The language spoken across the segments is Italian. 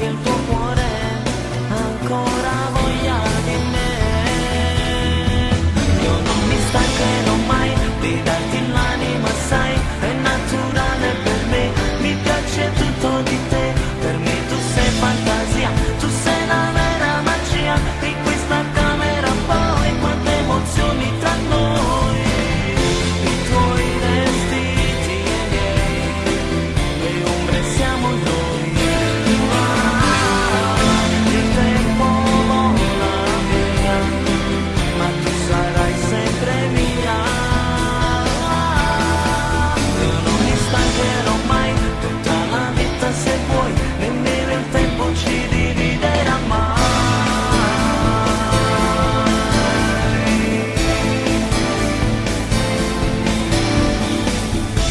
che il tuo cuore ha ancora voglia di me. Io non mi stancherò mai di darti l'anima, sai, è naturale per me, mi piace tutto di te, per me tu sei fantasia, tu sei la vera magia di questa camera, poi quante emozioni tra noi, i tuoi vestiti e i miei, le ombre siamo noi, il tempo vola via, ma tu sarai sempre mia. Io non mi stancherò mai, tutta la vita se vuoi, nemmeno il tempo ci dividerà mai.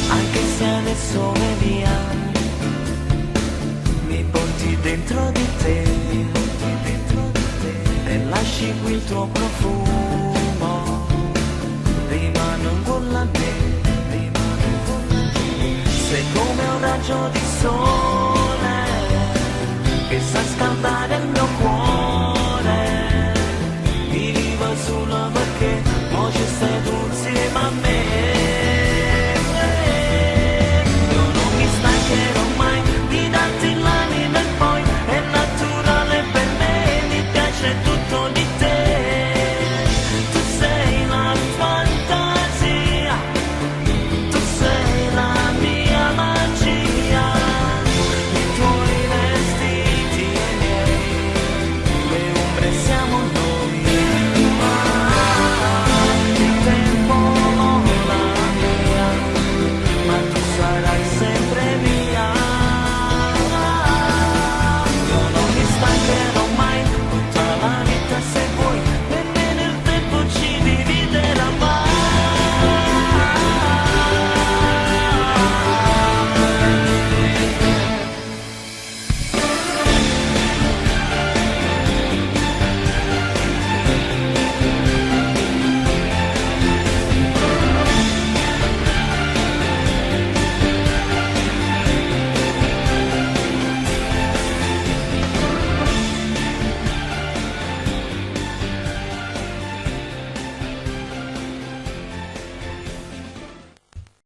Anche se adesso vai via, mi porti dentro di te e lasci qui il tuo profumo, rimane un gol a me, sei come un raggio di sole che sa scaldare